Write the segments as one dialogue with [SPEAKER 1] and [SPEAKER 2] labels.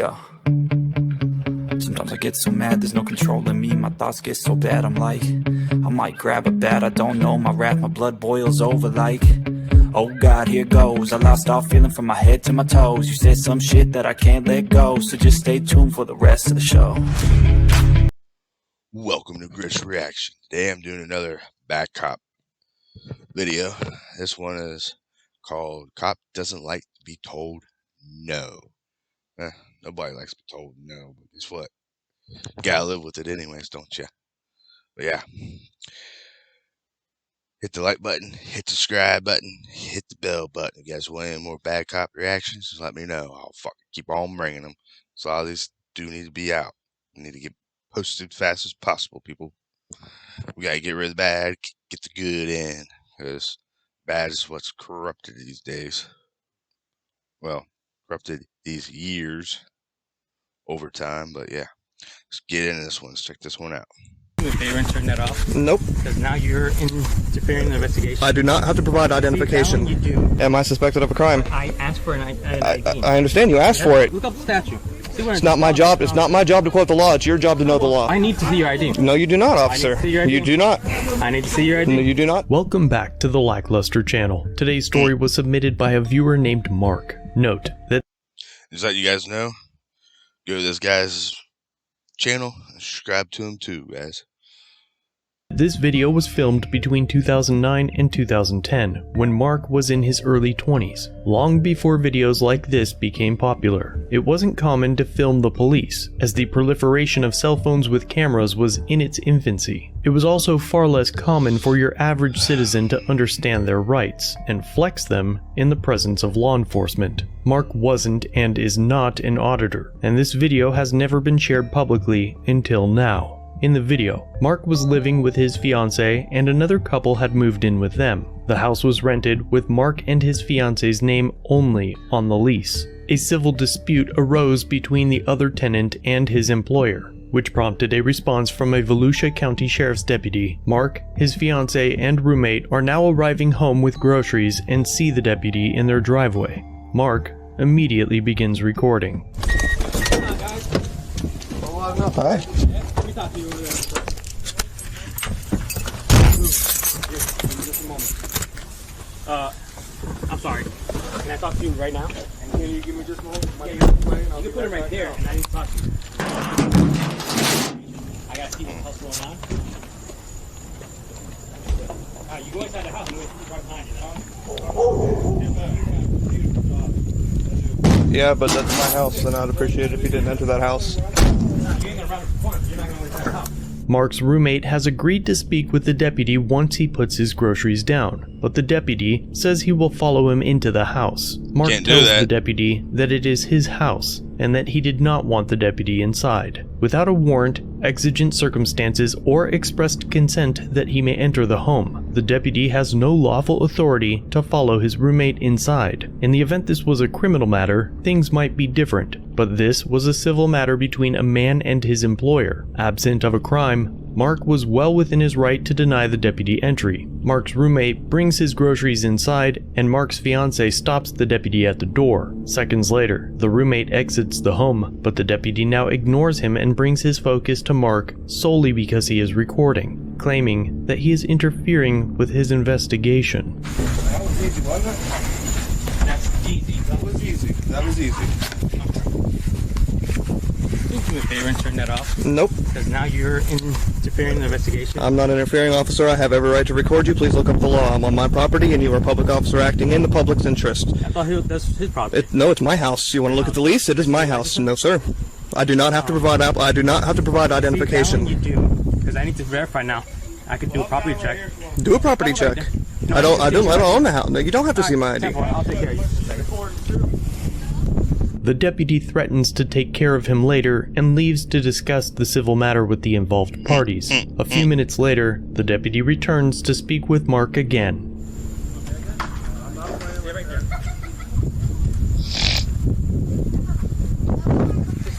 [SPEAKER 1] Yeah. Sometimes I get so mad, there's no controlling me. My thoughts get so bad, I'm like, I might grab a bat, I don't know. My wrath, my blood boils over like, oh God, here goes. I lost all feeling from my head to my toes. You said some shit that I can't let go, so just stay tuned for the rest of the show.
[SPEAKER 2] Welcome to griffsreaction. Today I'm doing another bad cop video. This one is called Cop Doesn't Like to Be Told No. Nobody likes to be told no, but guess what? You gotta live with it anyways, don't you? But yeah. Hit the like button, hit the subscribe button, hit the bell button. If you guys want any more bad cop reactions, just let me know. I'll fucking keep on bringing them. So all these do need to be out. We need to get posted fast as possible, people. We gotta get rid of the bad, get the good in, because bad is what's corrupted these days. Well, corrupted these years over time, but yeah. Let's get into this one. Let's check this one out.
[SPEAKER 3] Do me a favor and turn that off.
[SPEAKER 4] Nope.
[SPEAKER 3] Because now you're interfering in the investigation.
[SPEAKER 4] I do not have to provide identification.
[SPEAKER 3] You do.
[SPEAKER 4] Am I suspected of a crime?
[SPEAKER 3] I asked for an ID.
[SPEAKER 4] I understand you asked for it.
[SPEAKER 3] Look up the statute.
[SPEAKER 4] It's not my job. It's not my job to quote the law. It's your job to know the law.
[SPEAKER 3] I need to see your ID.
[SPEAKER 4] No, you do not, officer. You do not.
[SPEAKER 3] I need to see your ID.
[SPEAKER 4] No, you do not.
[SPEAKER 5] Welcome back to the Lackluster channel. Today's story was submitted by a viewer named Mark. Note that
[SPEAKER 2] Just let you guys know, go to this guy's channel and subscribe to him too, guys.
[SPEAKER 5] this video was filmed between 2009 and 2010, when Mark was in his early 20s, long before videos like this became popular. It wasn't common to film the police, as the proliferation of cell phones with cameras was in its infancy. It was also far less common for your average citizen to understand their rights, and flex them in the presence of law enforcement. Mark wasn't and is not an auditor, and this video has never been shared publicly until now. In the video, Mark was living with his fiancée and another couple had moved in with them. The house was rented with Mark and his fiancée's name only on the lease. A civil dispute arose between the other tenant and his employer, which prompted a response from a Volusia County Sheriff's deputy. Mark, his fiancée, and roommate are now arriving home with groceries and see the deputy in their driveway. Mark immediately begins recording.
[SPEAKER 4] Hi.
[SPEAKER 3] I'm sorry. Can I talk to you right now?
[SPEAKER 6] And can you give me just a moment?
[SPEAKER 3] You can put it right there, and I need to talk to you. I gotta see what's going on. Alright, you go inside the house and wait right behind you.
[SPEAKER 4] Yeah, but that's my house, and I'd appreciate it if you didn't enter that house.
[SPEAKER 3] You ain't gonna run the corner. You're not gonna go inside the house.
[SPEAKER 5] Mark's roommate has agreed to speak with the deputy once he puts his groceries down, but the deputy says he will follow him into the house. Mark tells the deputy that it is his house, and that he did not want the deputy inside. Without a warrant, exigent circumstances, or expressed consent that he may enter the home, the deputy has no lawful authority to follow his roommate inside. In the event this was a criminal matter, things might be different, but this was a civil matter between a man and his employer. Absent of a crime, Mark was well within his right to deny the deputy entry. Mark's roommate brings his groceries inside, and Mark's fiancée stops the deputy at the door. Seconds later, the roommate exits the home, but the deputy now ignores him and brings his focus to Mark solely because he is recording, claiming that he is interfering with his investigation.
[SPEAKER 6] That was easy, wasn't it?
[SPEAKER 3] That's easy.
[SPEAKER 6] That was easy. That was easy.
[SPEAKER 3] Can you do me a favor and turn that off?
[SPEAKER 4] Nope.
[SPEAKER 3] Because now you're interfering in the investigation.
[SPEAKER 4] I'm not an interfering officer. I have every right to record you. Please look up the law. I'm on my property, and you are a public officer acting in the public's interest.
[SPEAKER 3] I thought that's his property.
[SPEAKER 4] No, it's my house. You want to look at the lease? It is my house. No, sir. I do not have to provide. I do not have to provide identification.
[SPEAKER 3] You do, because I need to verify now. I could do a property check.
[SPEAKER 4] Do a property check. I don't own the house. No, you don't have to see my ID.
[SPEAKER 3] I'll take care of you.
[SPEAKER 5] The deputy threatens to take care of him later and leaves to discuss the civil matter with the involved parties. A few minutes later, the deputy returns to speak with Mark again.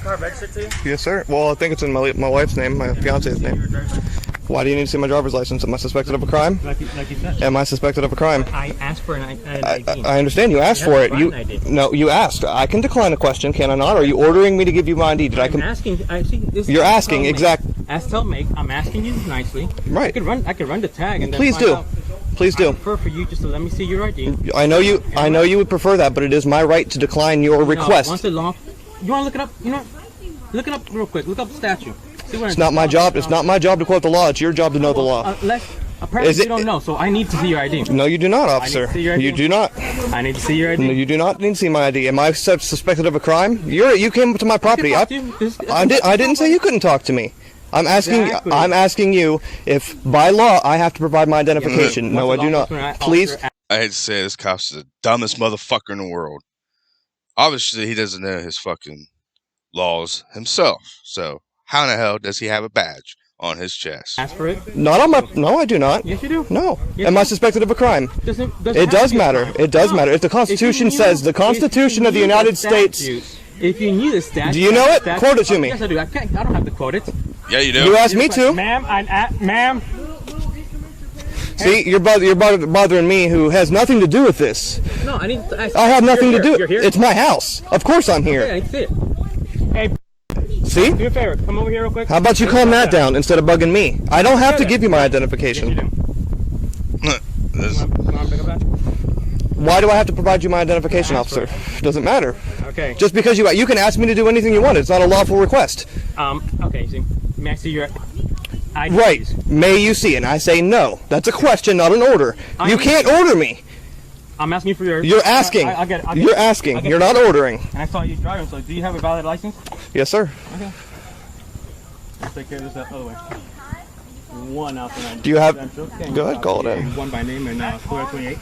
[SPEAKER 3] Car registered to you?
[SPEAKER 4] Yes, sir. Well, I think it's in my wife's name, my fiance's name. Why do you need to see my driver's license? Am I suspected of a crime?
[SPEAKER 3] Like you said.
[SPEAKER 4] Am I suspected of a crime?
[SPEAKER 3] I asked for an ID.
[SPEAKER 4] I understand you asked for it. No, you asked. I can decline a question, can I not? Are you ordering me to give you my ID?
[SPEAKER 3] I'm asking.
[SPEAKER 4] You're asking, exactly.
[SPEAKER 3] As tell make, I'm asking you nicely.
[SPEAKER 4] Right.
[SPEAKER 3] I could run the tag and then
[SPEAKER 4] Please
[SPEAKER 3] find
[SPEAKER 4] do.
[SPEAKER 3] out.
[SPEAKER 4] Please do.
[SPEAKER 3] I prefer for you just to let me see your ID.
[SPEAKER 4] I know you would prefer that, but it is my right to decline your request.
[SPEAKER 3] Once the law, you want to look it up? You know, look it up real quick. Look up the statute.
[SPEAKER 4] It's not my job. It's not my job to quote the law. It's your job to know the law.
[SPEAKER 3] Apparently you don't know, so I need to see your ID.
[SPEAKER 4] No, you do not, officer. You do not.
[SPEAKER 3] I need to see your ID.
[SPEAKER 4] No, you do not need to see my ID. Am I suspected of a crime? You came to my property. I didn't say you couldn't talk to me. I'm asking you if by law I have to provide my identification. No, I do not. Please.
[SPEAKER 2] I hate to say this cop's the dumbest motherfucker in the world. Obviously, he doesn't know his fucking laws himself. So how in the hell does he have a badge on his chest?
[SPEAKER 3] Ask for it.
[SPEAKER 4] Not on my. No, I do not.
[SPEAKER 3] Yes, you do.
[SPEAKER 4] No.
[SPEAKER 3] Yes,
[SPEAKER 4] Am I suspected of a crime? It does matter. It does matter. If the Constitution says the Constitution of the United States.
[SPEAKER 3] If you knew the statute.
[SPEAKER 4] Do you know it? Quote it to me.
[SPEAKER 3] Yes, I do. I don't have to quote it.
[SPEAKER 2] Yeah, you do.
[SPEAKER 4] You asked me to.
[SPEAKER 3] Ma'am, ma'am.
[SPEAKER 4] See, you're bothering me, who has nothing to do with this.
[SPEAKER 3] No, I need to ask.
[SPEAKER 4] I have nothing to do with
[SPEAKER 3] it.
[SPEAKER 4] it. It's my house. Of course I'm here.
[SPEAKER 3] Okay, I see it. Hey,
[SPEAKER 4] see?
[SPEAKER 3] do me a favor. Come over here real quick.
[SPEAKER 4] How about you calm that down instead of bugging me? I don't have to give you my identification.
[SPEAKER 3] Yes, you do.
[SPEAKER 4] Why do I have to provide you my identification, officer? Doesn't matter.
[SPEAKER 3] Okay.
[SPEAKER 4] Just because you can ask me to do anything you want. It's not a lawful request.
[SPEAKER 3] Okay, so may I see your ID?
[SPEAKER 4] Right.
[SPEAKER 3] Please?
[SPEAKER 4] May you see? And I say no. That's a question, not an order. You can't order me.
[SPEAKER 3] I'm asking you for your...
[SPEAKER 4] You're asking.
[SPEAKER 3] I'll get it.
[SPEAKER 4] You're asking. You're not ordering.
[SPEAKER 3] And I saw you driving, so do you have a valid license?
[SPEAKER 4] Yes, sir.
[SPEAKER 3] Okay. Let's take care of this that other way. One out there.
[SPEAKER 4] Do you have... Go ahead, call it in.
[SPEAKER 3] One by name and 428.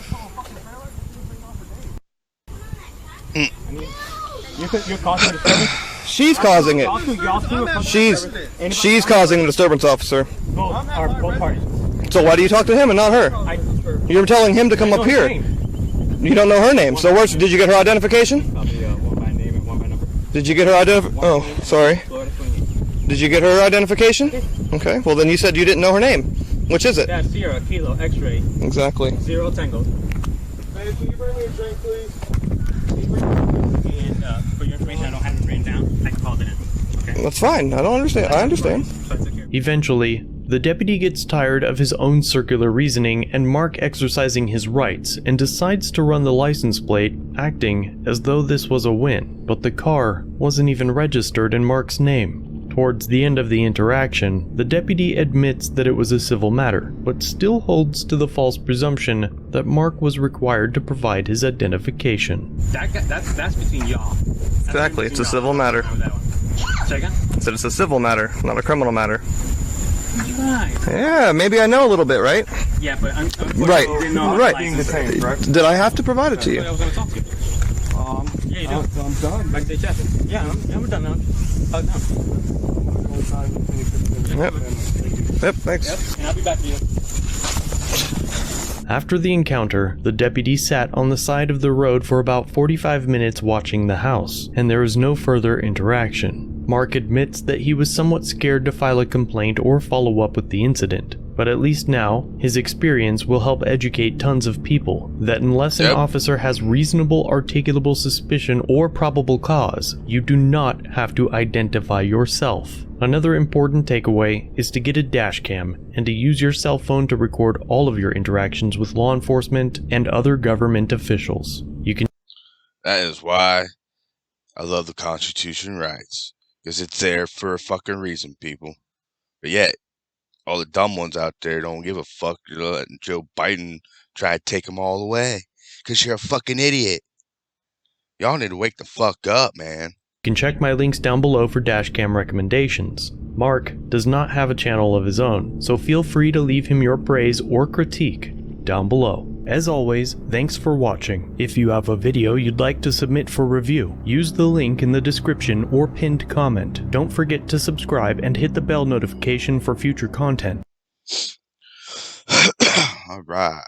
[SPEAKER 3] You're causing a disturbance?
[SPEAKER 4] She's causing it. She's causing a disturbance, officer.
[SPEAKER 3] Both parties.
[SPEAKER 4] So why do you talk to him and not her? You're telling him to come up here. You don't know her name. So did you get her identification?
[SPEAKER 3] Probably one by name and one by number.
[SPEAKER 4] Did you get her identification? Oh, sorry. Did you get her identification? Okay. Well, then you said you didn't know her name. Which is it?
[SPEAKER 3] Yeah, Sierra, Kilo, X-ray.
[SPEAKER 4] Exactly.
[SPEAKER 3] 0 Tango.
[SPEAKER 6] Hey, can you bring me a drink, please?
[SPEAKER 3] And for your information, I don't have it written down. I can call it in. Okay.
[SPEAKER 4] That's fine. I don't understand. I understand.
[SPEAKER 5] Eventually, the deputy gets tired of his own circular reasoning and Mark exercising his rights and decides to run the license plate, acting as though this was a win. But the car wasn't even registered in Mark's name. Towards the end of the interaction, the deputy admits that it was a civil matter, but still holds to the false presumption that Mark was required to provide his identification.
[SPEAKER 3] That's between y'all.
[SPEAKER 4] Exactly. It's a civil matter.
[SPEAKER 3] Second?
[SPEAKER 4] I said it's a civil matter, not a criminal matter.
[SPEAKER 3] Right.
[SPEAKER 4] Yeah, maybe I know a little bit, right?
[SPEAKER 3] Yeah, but I'm
[SPEAKER 4] Right. Right.
[SPEAKER 6] Being detained, correct?
[SPEAKER 4] Did I have to provide it to you?
[SPEAKER 3] I was going to talk to you. Yeah, you do.
[SPEAKER 6] I'm done.
[SPEAKER 3] Back to the chapter. Yeah, I'm done now.
[SPEAKER 4] Yep. Yep, thanks.
[SPEAKER 3] Yep, and I'll be back to you.
[SPEAKER 5] After the encounter, the deputy sat on the side of the road for about 45 minutes watching the house, and there was no further interaction. Mark admits that he was somewhat scared to file a complaint or follow up with the incident, but at least now, his experience will help educate tons of people that unless an officer has reasonable articulable suspicion or probable cause, you do not have to identify yourself. Another important takeaway is to get a dash cam and to use your cell phone to record all of your interactions with law enforcement and other government officials. You can.
[SPEAKER 2] That is why I love the Constitution rights. Because it's there for a fucking reason, people. But yet, all the dumb ones out there don't give a fuck. You're letting Joe Biden try to take them all away. Because you're a fucking idiot. Y'all need to wake the fuck up, man.
[SPEAKER 5] You can check my links down below for dashcam recommendations. Mark does not have a channel of his own, so feel free to leave him your praise or critique down below. As always, thanks for watching. If you have a video you'd like to submit for review, use the link in the description or pinned comment. Don't forget to subscribe and hit the bell notification for future content.
[SPEAKER 2] Alright.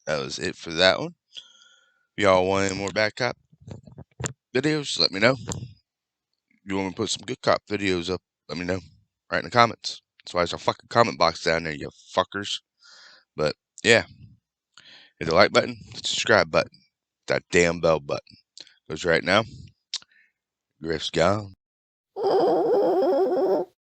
[SPEAKER 2] That was it for that one. If y'all want any more bad cop videos, let me know. If you want me to put some good cop videos up, let me know. Right in the comments. That's why there's a fucking comment box down there, you fuckers. But yeah, hit the like button, hit the subscribe button, that damn bell button. Because right now, Griff's gone.